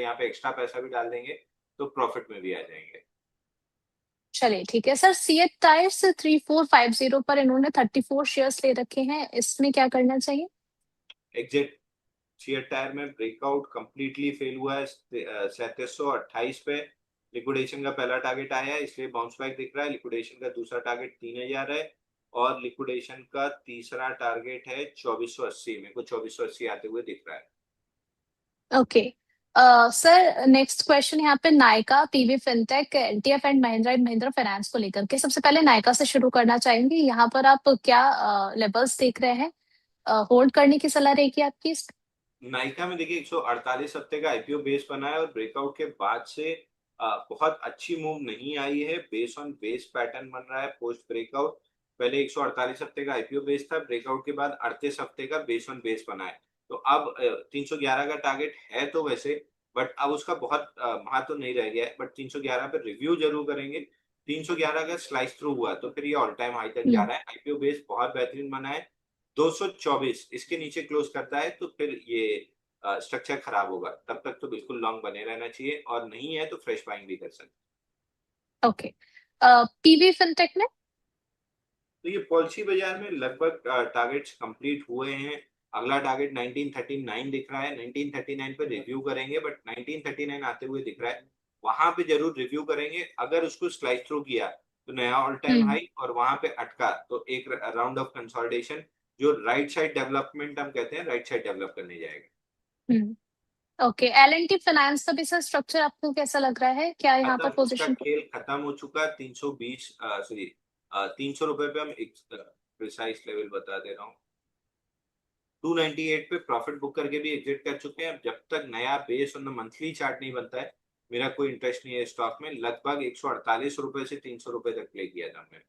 यहाँ पे एक्स्ट्रा पैसा भी डाल देंगे तो प्रॉफिट में भी आ जाएंगे। चलिए ठीक है सर, सीएट टायर्स 3450 पर इन्होंने 34 शेयर्स ले रखे हैं, इसमें क्या करना चाहिए? एग्जिट। शेयर टायर में ब्रेकआउट कंप्लीटली फेल हुआ है 3728 पे। लिक्विडेशन का पहला टारगेट आया है इसलिए बाउंस बैक दिख रहा है। लिक्विडेशन का दूसरा टारगेट 3000 है और लिक्विडेशन का तीसरा टारगेट है 2480। मेरे को 2480 आते हुए दिख रहा है। ओके सर, नेक्स्ट क्वेश्चन यहाँ पे Nykaa, PB Fintech, LTF and Mahindra Finance को लेकर के। सबसे पहले नायका से शुरू करना चाहेंगे। यहाँ पर आप क्या लेवल्स देख रहे हैं? होल्ड करने की सलाह रहेगी आपकी? नायका में देखिए 148 हफ्ते का आईपीओ बेस बना है और ब्रेकआउट के बाद से बहुत अच्छी मूव नहीं आई है। बेस ऑन बेस पैटर्न बन रहा है पोस्ट ब्रेकआउट। पहले 148 हफ्ते का आईपीओ बेस था, ब्रेकआउट के बाद 38 हफ्ते का बेस ऑन बेस बना है। तो अब 311 का टारगेट है तो वैसे, बट अब उसका बहुत महत्व नहीं रह गया है। बट 311 पे रिव्यू जरूर करेंगे। 311 का स्लाइस थ्रू हुआ तो फिर ये ऑल टाइम हाई तक जा हम्म। रहा है। आईपीओ बेस बहुत बेहतरीन बना है। 224 इसके नीचे क्लोज करता है तो फिर ये स्ट्रक्चर खराब होगा। तब तक तो बिल्कुल लॉन्ग बने रहना चाहिए और नहीं है तो फ्रेश बाइंग भी कर सकते। ओके, पीवी फिनटेक में? तो ये पॉलिसी बाजार में लगभग टारगेट्स कंप्लीट हुए हैं। अगला टारगेट 1939 दिख रहा है। 1939 पे रिव्यू करेंगे बट 1939 आते हुए दिख रहा है। वहां पे जरूर रिव्यू करेंगे। अगर उसको स्लाइस थ्रू किया तो नया ऑल टाइम हम्म। हाई और वहां पे अटका तो एक राउंड ऑफ कंसोलिडेशन जो राइट साइड डेवलपमेंट हम कहते हैं, राइट साइड डेवलप करने जाएगा। हम्म। Okay, L and T finance का भी सर स्ट्रक्चर आपको कैसा लग रहा है? क्या यहाँ खत्म, पर उसका पोजीशन? खेल खत्म हो चुका। 320 सॉरी 300 रुपए पे हम एक प्रिसाइज लेवल बता दे रहा हूँ। 298 पे प्रॉफिट बुक करके भी एग्जिट कर चुके हैं। अब जब तक नया base on the monthly chart नहीं बनता है मेरा कोई इंटरेस्ट नहीं है स्टॉक में। लगभग 148 रुपए से 300 रुपए तक प्ले किया था हमने।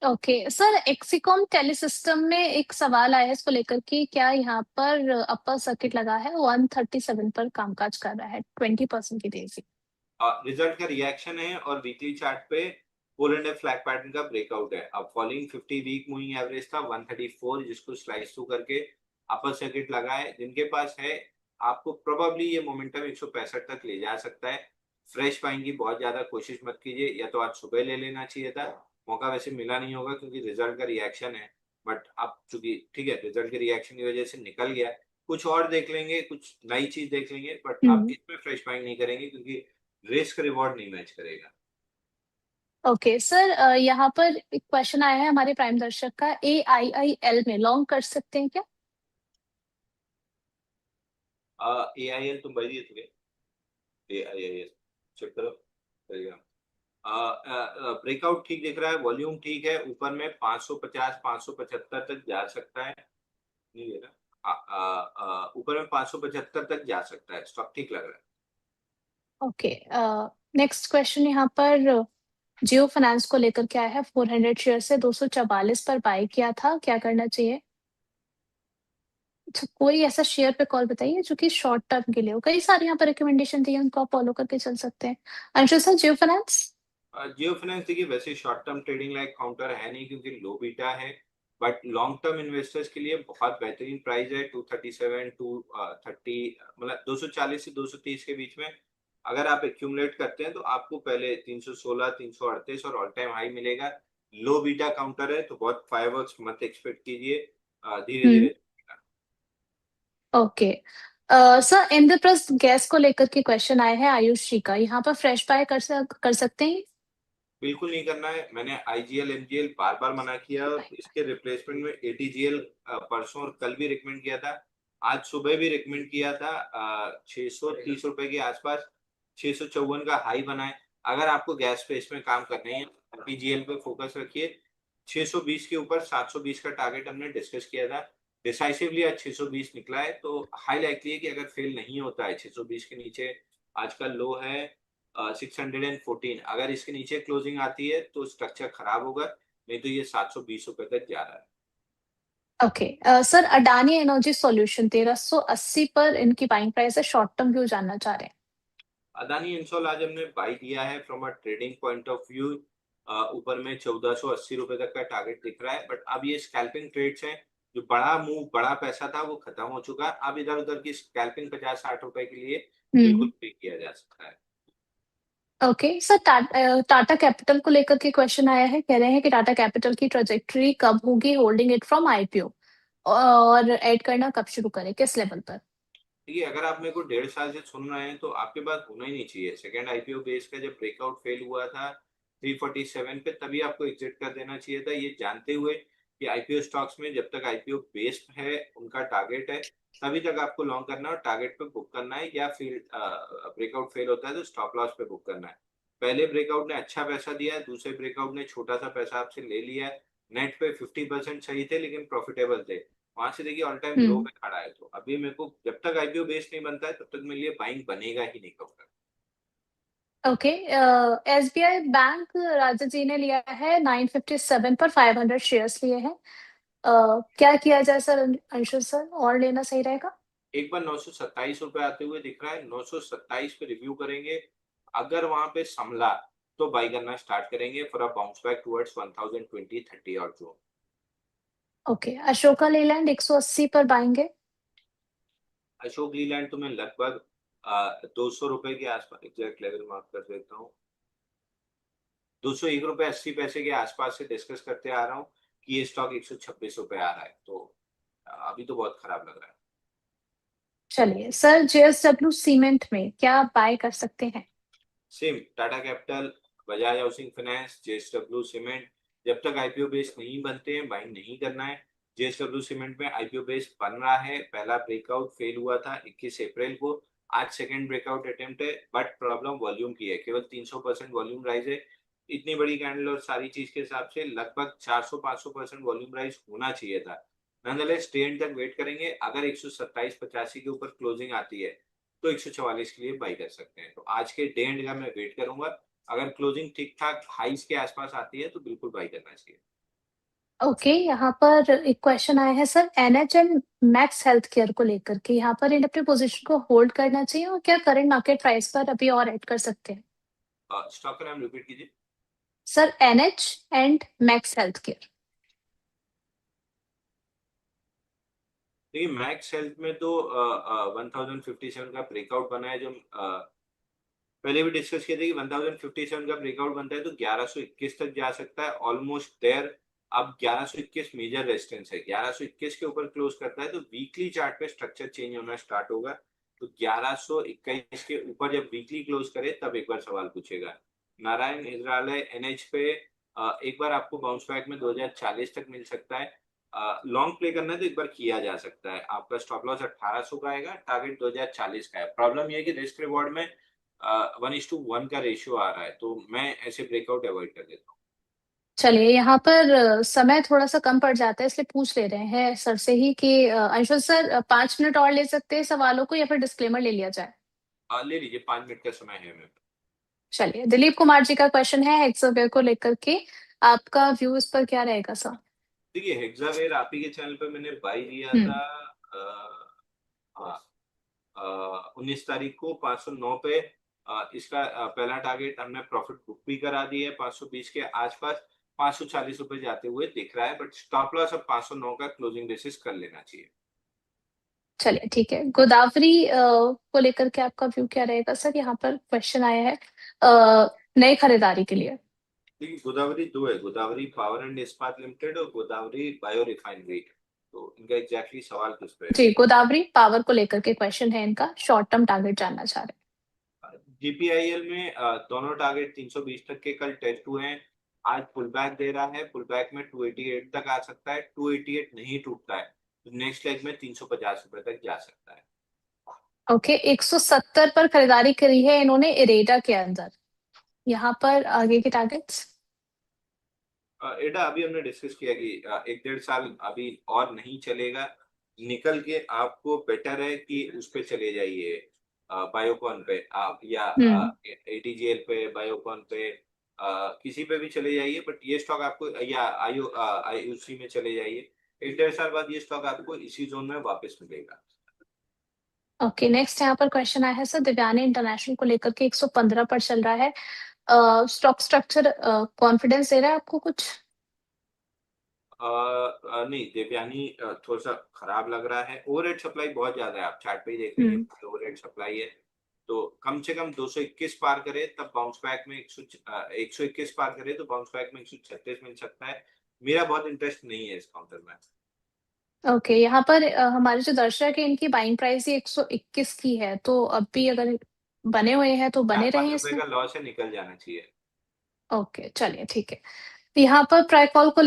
ओके सर, एक्सिकॉम टेलीसिस्टम में एक सवाल आया है इसको लेकर कि क्या यहाँ पर अपर सर्किट लगा है? 137 पर कामकाज कर रहा है, 20% की तेजी। रिजल्ट का रिएक्शन है और वीकली चार्ट पे पोल एंड फ्लैग पैटर्न का ब्रेकआउट है। अब फॉलोइंग 50 वीक मूविंग एवरेज था 134 जिसको स्लाइस थ्रू करके अपर सर्किट लगा है। जिनके पास है आपको प्रोबेबली ये मोमेंटम 165 तक ले जा सकता है। फ्रेश बाइंग की बहुत ज्यादा कोशिश मत कीजिए, या तो आज सुबह ले लेना चाहिए था। मौका वैसे मिला नहीं होगा क्योंकि रिजल्ट का रिएक्शन है। बट अब चूंकि ठीक है रिजल्ट के रिएक्शन की वजह से निकल गया है, कुछ और देख लेंगे, कुछ नई चीज देख लेंगे। बट आप हम्म। इसमें फ्रेश बाइंग नहीं करेंगे क्योंकि रिस्क रिवॉर्ड नहीं मैच करेगा। ओके सर, यहाँ पर एक क्वेश्चन आया है हमारे प्राइम दर्शक का, AIIL में लॉन्ग कर सकते हैं क्या? ए आई एल तुम भाई थे। ए आई एल चेक करो करिएगा। ब्रेकआउट ठीक दिख रहा है, वॉल्यूम ठीक है। ऊपर में 550 575 तक जा सकता है। नहीं है ना, ऊपर में 575 तक जा सकता है। स्टॉक ठीक लग रहा है। ओके, नेक्स्ट क्वेश्चन यहाँ पर जियो फाइनेंस को लेकर क्या है? 400 शेयर से 244 पर बाय किया था, क्या करना चाहिए? अच्छा, कोई ऐसा शेयर पे कॉल बताइए जो कि शॉर्ट टर्म के लिए हो। कई सारे यहाँ पर रिकमेंडेशन दिए, उनको आप फॉलो करके चल सकते हैं। अंशु सर, जियो फाइनेंस? जियो फाइनेंस देखिए वैसे short term trading like counter है नहीं क्योंकि लो बीटा है। बट लॉन्ग टर्म इन्वेस्टर्स के लिए बहुत बेहतरीन प्राइस है। 237 230 मतलब 240 से 230 के बीच में अगर आप एक्यूमुलेट करते हैं तो आपको पहले 316 338 और ऑल टाइम हाई मिलेगा। लो बीटा काउंटर है तो बहुत फायरवर्क्स मत एक्सपेक्ट कीजिए। धीरे हम्म। धीरे। ओके सर, इंद्रप्रस्थ गैस को लेकर के क्वेश्चन आए हैं आयुष जी का। यहाँ पर फ्रेश बाय कर सकते हैं? बिल्कुल नहीं करना है। मैंने आईजीएल एमजीएल बार बार मना किया और इसके रिप्लेसमेंट में एटीजीएल परसों और कल भी रिकमेंड किया था। आज सुबह भी रिकमेंड किया था 630 रुपए के आसपास। 654 का हाई बना है। अगर आपको गैस स्पेस में काम करना है एटीजीएल पे फोकस रखिए। 620 के ऊपर 720 का टारगेट हमने डिस्कस किया था। डिसाइसिवली आज 620 निकला है तो हाई लाइकली है कि अगर फेल नहीं होता है 620 के नीचे। आज का लो है 614। अगर इसके नीचे क्लोजिंग आती है तो स्ट्रक्चर खराब होगा, नहीं तो ये 720 रुपए तक जा रहा है। Okay sir, Adani energy solution 1380 पर इनकी बाइंग प्राइस है, शॉर्ट टर्म व्यू जानना चाह रहे हैं। अदानी इंसॉल आज हमने बाई दिया है from a trading point of view. ऊपर में 1480 रुपए तक का टारगेट दिख रहा है। बट अब ये स्कैल्पिंग ट्रेड्स हैं। जो बड़ा मूव बड़ा पैसा था वो खत्म हो चुका है। अब इधर उधर की स्कैल्पिंग 50-60 रुपए के लिए बिल्कुल पे किया जा सकता है। ओके सर, टाटा कैपिटल को लेकर के क्वेश्चन आया है, कह रहे हैं कि टाटा कैपिटल की ट्रेजेक्टरी कब होगी होल्डिंग इट फ्रॉम आईपीओ, और ऐड करना कब शुरू करें, किस लेवल पर? देखिए, अगर आप मेरे को 1.5 साल से सुन रहे हैं तो आपके पास होना ही नहीं चाहिए। सेकंड आईपीओ बेस का जब ब्रेकआउट फेल हुआ था 347 पे, तभी आपको एग्जिट कर देना चाहिए था, ये जानते हुए कि आईपीओ स्टॉक्स में जब तक आईपीओ बेस्ड है, उनका टारगेट है, तभी तक आपको लॉन्ग करना है और टारगेट पे बुक करना है, या फिर ब्रेकआउट फेल होता है तो स्टॉप लॉस पे बुक करना है। पहले ब्रेकआउट ने अच्छा पैसा दिया है, दूसरे ब्रेकआउट ने छोटा सा पैसा आपसे ले लिया है। नेट पे 50% सही थे लेकिन प्रॉफिटेबल थे। वहां से देखिए ऑल टाइम लो हम्म। पे खड़ा है, तो अभी मेरे को जब तक आईपीओ बेस नहीं बनता है तब तक मेरे लिए बाइंग बनेगा ही नहीं कहूंगा। ओके, एसबीआई बैंक राजा जी ने लिया है 957 पर 500 शेयर्स लिए हैं। क्या किया जाए सर, अंशुल सर, और लेना सही रहेगा? एक बार 927 रुपए आते हुए दिख रहा है, 927 पे रिव्यू करेंगे। अगर वहां पे संभला तो बाई करना स्टार्ट करेंगे for a bounce back towards 1020 30 और जो। ओके, अशोका लेलैंड 180 पर बाएंगे। अशोक लीलैंड तो मैं लगभग 200 रुपए के आसपास एग्जैक्ट लेवल मार्क कर देता हूँ। 201 रुपए 80 पैसे के आसपास से डिस्कस करते आ रहा हूँ कि ये स्टॉक 126 रुपए आ रहा है, तो अभी तो बहुत खराब लग रहा है। चलिए सर, जेएसडब्ल्यू सीमेंट में क्या बाय कर सकते हैं? Same Tata capital, Bajaj housing finance, JSW cement, जब तक आईपीओ बेस नहीं बनते हैं बाइंग नहीं करना है। जेएसडब्ल्यू सीमेंट में आईपीओ बेस बन रहा है, पहला ब्रेकआउट फेल हुआ था 21 अप्रैल को, आज सेकंड ब्रेकआउट अटेम्प्ट है, बट प्रॉब्लम वॉल्यूम की है, केवल 300% वॉल्यूम राइज है। इतनी बड़ी कैंडल और सारी चीज के हिसाब से लगभग 400-500% वॉल्यूम राइज होना चाहिए था। नॉनदलेस डे एंड तक वेट करेंगे, अगर 127.85 के ऊपर क्लोजिंग आती है तो 144 के लिए बाई कर सकते हैं। तो आज के डे एंड का मैं वेट करूंगा, अगर क्लोजिंग ठीक ठाक हाइस के आसपास आती है तो बिल्कुल बाई करना चाहिए। ओके, यहाँ पर एक क्वेश्चन आया है sir, NH and max health care को लेकर के, यहाँ पर इन अपने पोजीशन को होल्ड करना चाहिए और क्या करंट मार्केट प्राइस पर अभी और ऐड कर सकते हैं? स्टॉक का नाम रिपीट कीजिए। Sir, NH and max health care. देखिए, मैक्स हेल्थ में तो 1057 का ब्रेकआउट बना है, जो पहले भी डिस्कस किया था कि 1057 का ब्रेकआउट बनता है तो 1121 तक जा सकता है, ऑलमोस्ट देयर। अब 1121 मेजर रेजिस्टेंस है, 1121 के ऊपर क्लोज करता है तो वीकली चार्ट पे स्ट्रक्चर चेंज होना स्टार्ट होगा। तो 1121 के ऊपर जब वीकली क्लोज करे तब एक बार सवाल पूछेगा। नारायण हृदयालय एनएच पे एक बार आपको बाउंस बैक में 2040 तक मिल सकता है। लॉन्ग प्ले करना है तो एक बार किया जा सकता है। आपका स्टॉप लॉस 1800 का आएगा, टारगेट 2040 का है। प्रॉब्लम यह है कि रिस्क रिवॉर्ड में 1:1 का रेशियो आ रहा है, तो मैं ऐसे ब्रेकआउट अवॉइड कर देता हूँ। चलिए, यहाँ पर समय थोड़ा सा कम पड़ जाता है, इसलिए पूछ ले रहे हैं सर से ही कि अंशुल सर 5 मिनट और ले सकते हैं सवालों को, या फिर डिस्क्लेमर ले लिया जाए? ले लीजिए, 5 मिनट का समय है मेरे पास। चलिए, दिलीप कुमार जी का क्वेश्चन है हेक्सावेयर को लेकर के, आपका व्यू इस पर क्या रहेगा सर? देखिए, हेक्सावेयर आप ही के चैनल पे मैंने बाई दिया हम्म। था 19 तारीख को 509 पे। इसका पहला टारगेट हमने प्रॉफिट बुक भी करा दिया है 520 के आसपास। 540 रुपए जाते हुए दिख रहा है, बट स्टॉप लॉस अब 509 का क्लोजिंग बेसिस कर लेना चाहिए। चलिए ठीक है, गोदावरी को लेकर के आपका व्यू क्या रहेगा सर? यहाँ पर क्वेश्चन आया है नई खरीदारी के लिए। देखिए, गोदावरी दो है, गोदावरी पावर एंड इस्पात लिमिटेड और गोदावरी बायो रिफाइनरी। तो इनका एग्जैक्टली सवाल किस पे है? जी, गोदावरी पावर को लेकर के क्वेश्चन है इनका, शॉर्ट टर्म टारगेट जानना चाह रहे जीपीआईएल में दोनों टारगेट 320 तक के कल टेस्ट हुए हैं। आज पुल बैक दे रहा है, पुल बैक में 288 तक आ सकता है, 288 नहीं टूटता है तो नेक्स्ट लेग में 350 रुपए तक जा सकता है। हैं। ओके, 170 पर खरीदारी करी है इन्होंने इरेडा के अंदर, यहाँ पर आगे के टारगेट्स? एडा अभी हमने डिस्कस किया कि 1-1.5 साल अभी और नहीं चलेगा, निकल के आपको बेटर है कि उस पे चले जाइए, बायोकॉन पे आप, या हम्म। एटीजीएल पे, बायोकॉन पे, किसी पे भी चले जाइए, बट ये स्टॉक आपको, या आईयूसी में चले जाइए। 1-1.5 साल बाद ये स्टॉक आपको इसी जोन में वापस मिलेगा। ओके, नेक्स्ट यहाँ पर क्वेश्चन आया है सर, दिव्यानी इंटरनेशनल को लेकर के 115 पर चल रहा है, स्टॉक स्ट्रक्चर कॉन्फिडेंस दे रहा है आपको कुछ? नहीं, देवयानी थोड़ा सा खराब लग रहा है, ओवरहेड सप्लाई बहुत ज्यादा है, आप चार्ट पे ही देख लेंगे हम्म। ओवरहेड सप्लाई है। कम से कम 221 पार करे तब बाउंस बैक में 121 पार करे तो बाउंस बैक में 136 मिल सकता है। मेरा बहुत इंटरेस्ट नहीं है इस काउंटर में। ओके, यहाँ पर हमारे जो दर्शक है इनकी बाइंग प्राइस ही 121 की है, तो अब भी अगर बने हुए हैं तो बने 4-5 रहे रुपए इसमें। का लॉस है, निकल जाना चाहिए। ओके, चलिए ठीक है। यहाँ पर प्रेकॉल को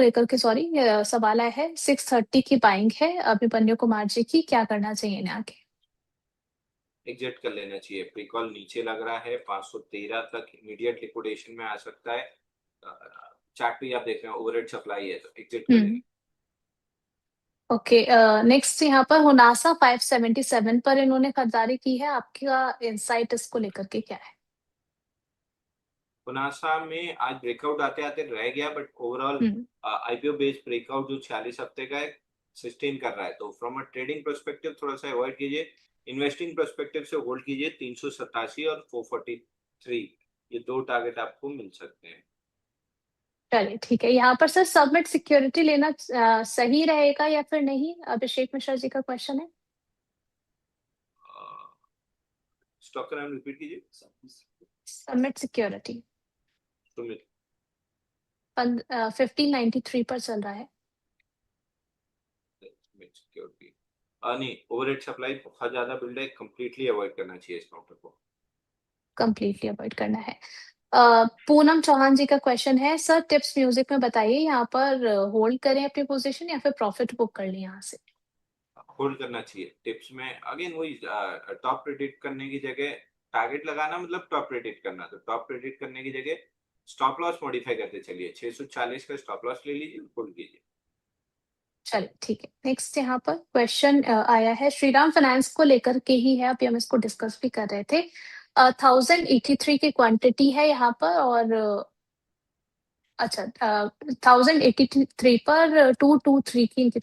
लेकर के सॉरी सवाल आया है। 630 की बाइंग है अभिमन्यु कुमार जी की, क्या करना चाहिए इन्हें आगे? एग्जिट कर लेना चाहिए। प्रीकॉल नीचे लग रहा है 513 तक इमीडिएट लिक्विडेशन में आ सकता है। चार्ट पे आप देख रहे हैं ओवरहेड सप्लाई है तो एग्जिट कर लेना। ओके, नेक्स्ट यहाँ पर हुनासा 577 पर इन्होंने खरीदारी की है, आपका इंसाइट इसको लेकर के क्या है? पुनासा में आज ब्रेकआउट आते आते रह गया but overall IPO based breakout जो 46 हफ्ते का है सस्टेन कर रहा है, तो फ्रॉम अ ट्रेडिंग पर्सपेक्टिव थोड़ा सा अवॉइड कीजिए। इन्वेस्टिंग पर्सपेक्टिव से होल्ड कीजिए। 387 और 443 ये दो टारगेट आपको मिल सकते हैं। चलिए ठीक है। यहाँ पर सर सबमिट सिक्योरिटी लेना सही रहेगा या फिर नहीं? अभिषेक मिश्रा जी का क्वेश्चन है। स्टॉक का नाम रिपीट कीजिए। सबमिट सिक्योरिटी सुमित 1593 पर चल रहा है। सिक्योरिटी नहीं, ओवरहेड सप्लाई बहुत ज्यादा बिल्ड है, कंप्लीटली अवॉइड करना चाहिए इस काउंटर को। कंप्लीटली अवॉइड करना है। पूनम चौहान जी का क्वेश्चन है, सर टिप्स म्यूजिक में बताइए, यहाँ पर होल्ड करें अपनी पोजीशन या फिर प्रॉफिट बुक कर लें यहाँ से? होल्ड करना चाहिए। टिप्स में अगेन वही टॉप प्रेडिक्ट करने की जगह टारगेट लगाना मतलब टॉप प्रेडिक्ट करना, तो टॉप प्रेडिक्ट करने की जगह स्टॉप लॉस मॉडिफाई करते चलिए। 640 का स्टॉप लॉस ले लीजिए, होल्ड कीजिए। चलिए ठीक है। नेक्स्ट यहाँ पर क्वेश्चन आया है श्रीराम फाइनेंस को लेकर के ही है, अभी हम इसको डिस्कस भी कर रहे थे। 1083 की क्वांटिटी है यहाँ पर और अच्छा 1083 पर 223 की इनकी